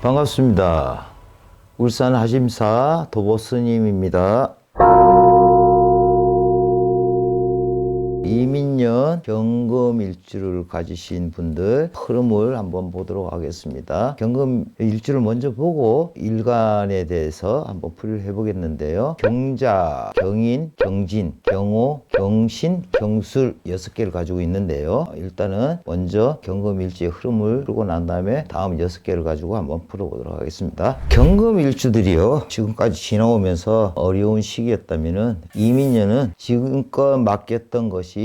반갑습니다. 울산 하심사 도보스님입니다. 이민년 경금일주를 가지신 분들 흐름을 한번 보도록 하겠습니다. 경금일주를 먼저 보고 일간에 대해서 한번 풀이를 해보겠는데요. 경자, 경인, 경진, 경호, 경신, 경술 6개를 가지고 있는데요. 일단은 먼저 경금일주의 흐름을 풀고 난 다음에 다음 6개를 가지고 한번 풀어보도록 하겠습니다. 경금일주들이요, 지금까지 지나오면서 어려운 시기였다면은 이민년은 지금껏 맡겼던 것이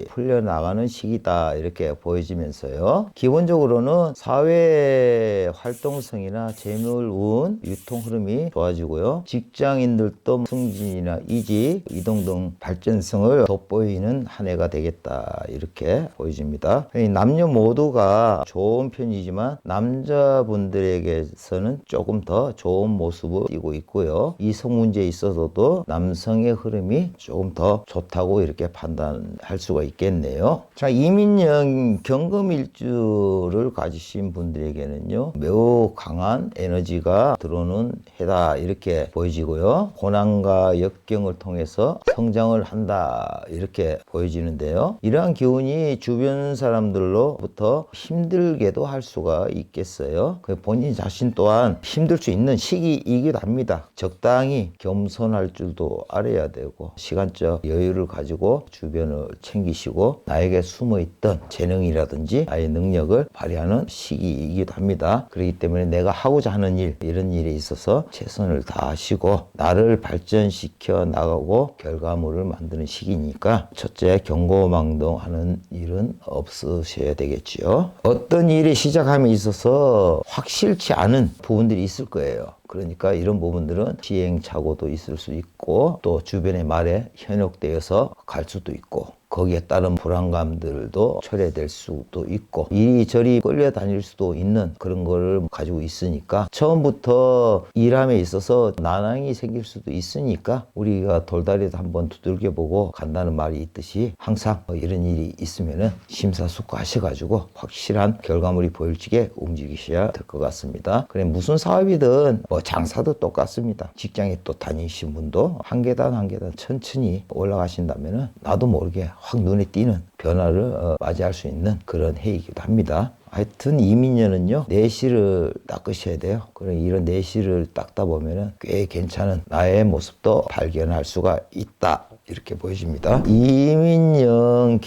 풀려나가는 시기다, 이렇게 보여지면서요. 기본적으로는 사회 활동성이나 재물운, 유통 흐름이 좋아지고요. 직장인들도 승진이나 이직, 이동 등 발전성을 돋보이는 한 해가 되겠다, 이렇게 보여집니다. 남녀 모두가 좋은 편이지만 남자분들에게서는 조금 더 좋은 모습을 띠고 있고요. 이성 문제에 있어서도 남성의 흐름이 조금 더 좋다고 이렇게 판단할 수가 있겠네요. 자, 이민년 경금일주를 가지신 분들에게는요, 매우 강한 에너지가 들어오는 해다, 이렇게 보여지고요. 고난과 역경을 통해서 성장을 한다, 이렇게 보여지는데요. 이러한 기운이 주변 사람들로부터 힘들게도 할 수가 있겠어요. 본인 자신 또한 힘들 수 있는 시기이기도 합니다. 적당히 겸손할 줄도 알아야 되고, 시간적 여유를 가지고 주변을 챙기시고 나에게 숨어있던 재능이라든지 나의 능력을 발휘하는 시기이기도 합니다. 그렇기 때문에 내가 하고자 하는 일, 이런 일에 있어서 최선을 다하시고 나를 발전시켜 나가고 결과물을 만드는 시기니까, 첫째, 경고망동하는 일은 없으셔야 되겠지요. 어떤 일이 시작함에 있어서 확실치 않은 부분들이 있을 거예요. 그러니까 이런 부분들은 시행착오도 있을 수 있고, 또 주변의 말에 현혹되어서 갈 수도 있고, 거기에 따른 불안감들도 초래될 수도 있고, 이리저리 끌려다닐 수도 있는 그런 거를 가지고 있으니까, 처음부터 일함에 있어서 난항이 생길 수도 있으니까 우리가 돌다리도 한번 두들겨보고 간다는 말이 있듯이, 항상 이런 일이 있으면은 심사숙고하셔가지고 확실한 결과물이 보일지게 움직이셔야 될 것 같습니다. 그래, 무슨 사업이든 장사도 똑같습니다. 직장에 또 다니신 분도 한 계단 한 계단 천천히 올라가신다면은 나도 모르게 확 눈에 띄는 변화를 맞이할 수 있는 그런 해이기도 합니다. 하여튼 이민년은요, 내실을 닦으셔야 돼요. 그래, 이런 내실을 닦다 보면은 꽤 괜찮은 나의 모습도 발견할 수가 있다, 이렇게 보여집니다. 이민년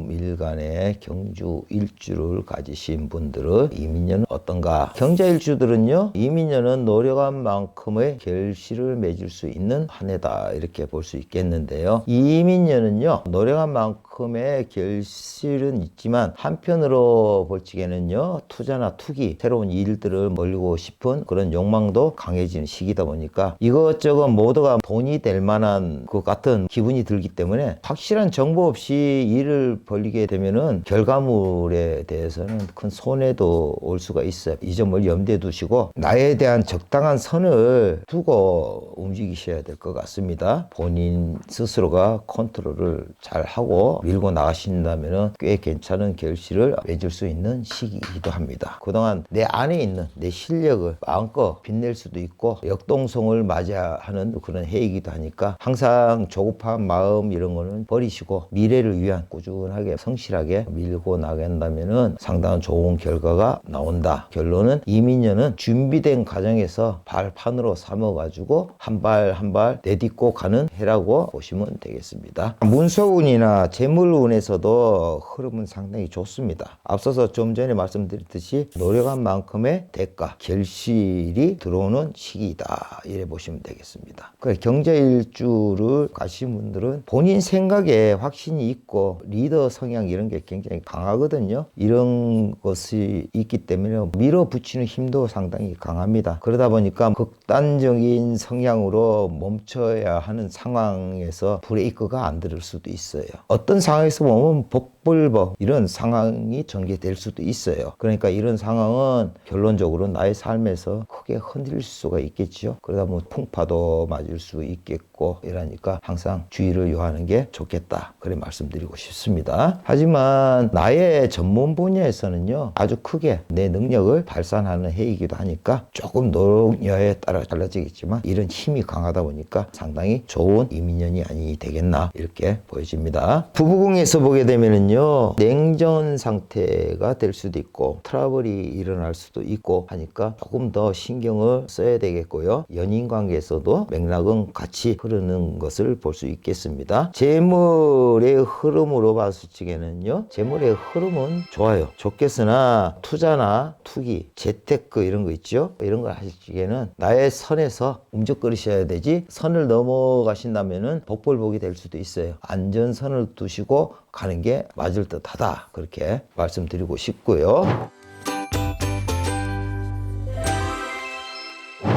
경금일간의 경주 일주를 가지신 분들은 이민년은 어떤가? 경자 일주들은요, 이민년은 노력한 만큼의 결실을 맺을 수 있는 한 해다, 이렇게 볼 수 있겠는데요. 이민년은요, 노력한 만큼의 결실은 있지만 한편으로 볼 적에는요, 투자나 투기, 새로운 일들을 벌이고 싶은 그런 욕망도 강해지는 시기다 보니까 이것저것 모두가 돈이 될 만한 것 같은 기분이 들기 때문에 확실한 정보 없이 일을 벌이게 되면은 결과물에 대해서는 큰 손해도 올 수가 있어요. 이 점을 염두에 두시고 나에 대한 적당한 선을 두고 움직이셔야 될 것 같습니다. 본인 스스로가 컨트롤을 잘 하고 밀고 나가신다면은 꽤 괜찮은 결실을 맺을 수 있는 시기이기도 합니다. 그동안 내 안에 있는 내 실력을 마음껏 빛낼 수도 있고 역동성을 맞이하는 그런 해이기도 하니까, 항상 조급한 마음 이런 거는 버리시고 미래를 위한 꾸준하게 성실하게 밀고 나간다면은 상당한 좋은 결과가 나온다. 결론은 이민년은 준비된 과정에서 발판으로 삼아가지고 한 발 한 발 내딛고 가는 해라고 보시면 되겠습니다. 문서운이나 재물운에서도 흐름은 상당히 좋습니다. 앞서서 좀 전에 말씀드렸듯이 노력한 만큼의 대가, 결실이 들어오는 시기이다, 이래 보시면 되겠습니다. 경자일주를 가신 분들은 본인 생각에 확신이 있고 리더 성향 이런 게 굉장히 강하거든요. 이런 것이 있기 때문에 밀어붙이는 힘도 상당히 강합니다. 그러다 보니까 극단적인 성향으로 멈춰야 하는 상황에서 브레이크가 안 들을 수도 있어요. 어떤 상황에서 보면 복불복 이런 상황이 전개될 수도 있어요. 그러니까 이런 상황은 결론적으로 나의 삶에서 크게 흔들릴 수가 있겠죠. 그러다 보면 풍파도 맞을 수 있겠고, 이러니까 항상 주의를 요하는 게 좋겠다. 그래 말씀드리고 싶습니다. 하지만 나의 전문 분야에서는요, 아주 크게 내 능력을 발산하는 해이기도 하니까 조금 노력에 따라 달라지겠지만 이런 힘이 강하다 보니까 상당히 좋은 이민년이 아니 되겠나 이렇게 보여집니다. 부부궁에서 보게 되면은요, 냉전 상태가 될 수도 있고 트러블이 일어날 수도 있고 하니까 조금 더 신경을 써야 되겠고요. 연인 관계에서도 맥락은 같이 흐르는 것을 볼 수 있겠습니다. 재물의 흐름으로 봤을 적에는요, 재물의 흐름은 좋아요. 좋겠으나 투자나 투기, 재테크 이런 거 있죠. 이런 걸 하실 적에는 나의 선에서 움직거리셔야 되지, 선을 넘어가신다면은 복불복이 될 수도 있어요. 안전선을 두시고 가는 게 맞을 듯하다. 그렇게 말씀드리고 싶고요.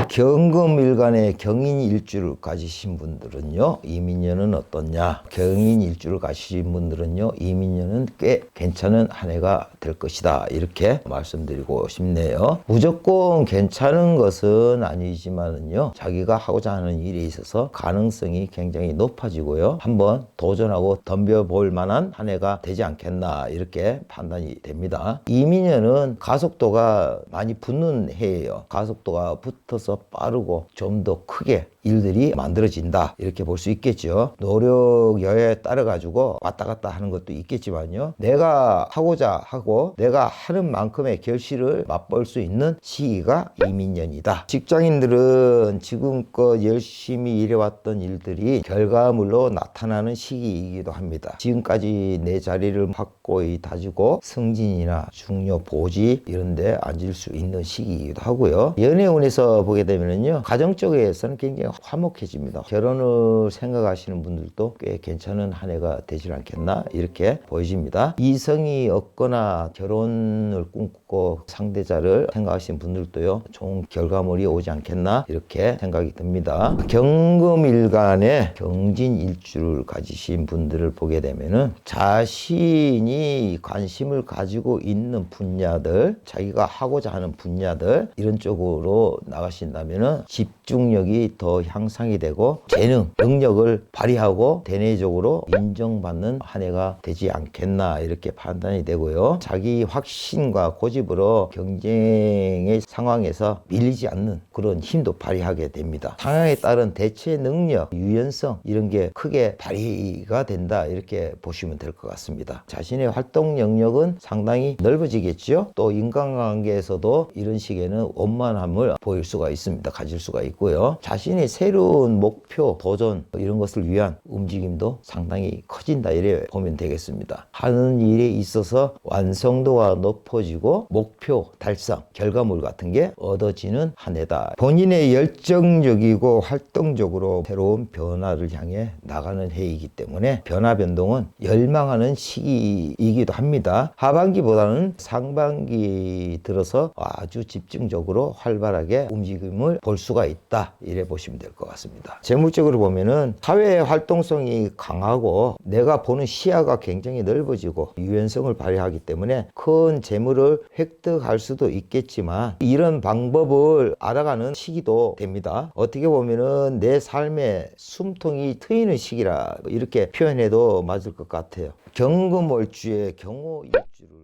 경금일간의 경인일주를 가지신 분들은요, 이민년은 어떻냐? 경인일주를 가지신 분들은요, 이민년은 꽤 괜찮은 한 해가 될 것이다. 이렇게 말씀드리고 싶네요. 무조건 괜찮은 것은 아니지만은요, 자기가 하고자 하는 일에 있어서 가능성이 굉장히 높아지고요, 한번 도전하고 덤벼볼 만한 한 해가 되지 않겠나 이렇게 판단이 됩니다. 이민년은 가속도가 많이 붙는 해예요. 가속도가 붙어서 빠르고 좀 더 크게 일들이 만들어진다 이렇게 볼 수 있겠죠. 노력 여에 따라 가지고 왔다 갔다 하는 것도 있겠지만요, 내가 하고자 하고 내가 하는 만큼의 결실을 맛볼 수 있는 시기가 이민년이다. 직장인들은 지금껏 열심히 일해왔던 일들이 결과물로 나타나는 시기이기도 합니다. 지금까지 내 자리를 확고히 다지고 승진이나 중요 보직 이런 데 앉을 수 있는 시기이기도 하고요. 연애운에서 보게 되면요, 가정 쪽에서는 굉장히 화목해집니다. 결혼을 생각하시는 분들도 꽤 괜찮은 한 해가 되지 않겠나 이렇게 보여집니다. 이성이 없거나 결혼을 꿈꾸고 상대자를 생각하시는 분들도요, 좋은 결과물이 오지 않겠나 이렇게 생각이 듭니다. 경금일간의 경진일주를 가지신 분들을 보게 되면은 자신이 관심을 가지고 있는 분야들, 자기가 하고자 하는 분야들 이런 쪽으로 나가신다면은 집중력이 더 향상이 되고 재능, 능력을 발휘하고 대내적으로 인정받는 한 해가 되지 않겠나 이렇게 판단이 되고요. 자기 확신과 고집으로 경쟁의 상황에서 밀리지 않는 그런 힘도 발휘하게 됩니다. 상황에 따른 대처 능력, 유연성 이런 게 크게 발휘가 된다 이렇게 보시면 될 것 같습니다. 자신의 활동 영역은 상당히 넓어지겠죠. 또 인간관계에서도 이런 시기에는 원만함을 보일 수가 있습니다. 가질 수가 있고요. 자신의 새로운 목표, 도전 이런 것을 위한 움직임도 상당히 커진다 이래 보면 되겠습니다. 하는 일에 있어서 완성도가 높아지고 목표 달성, 결과물 같은 게 얻어지는 한 해다. 본인의 열정적이고 활동적으로 새로운 변화를 향해 나가는 해이기 때문에 변화 변동은 열망하는 시기이기도 합니다. 하반기보다는 상반기 들어서 아주 집중적으로 활발하게 움직임을 볼 수가 있다 이래 보시면 될 것 같습니다. 재물적으로 보면은 사회 활동성이 강하고 내가 보는 시야가 굉장히 넓어지고 유연성을 발휘하기 때문에 큰 재물을 획득할 수도 있겠지만 이런 방법을 알아가는 시기도 됩니다. 어떻게 보면은 내 삶의 숨통이 트이는 시기라 이렇게 표현해도 맞을 것 같아요. 경금월주의 경호일주를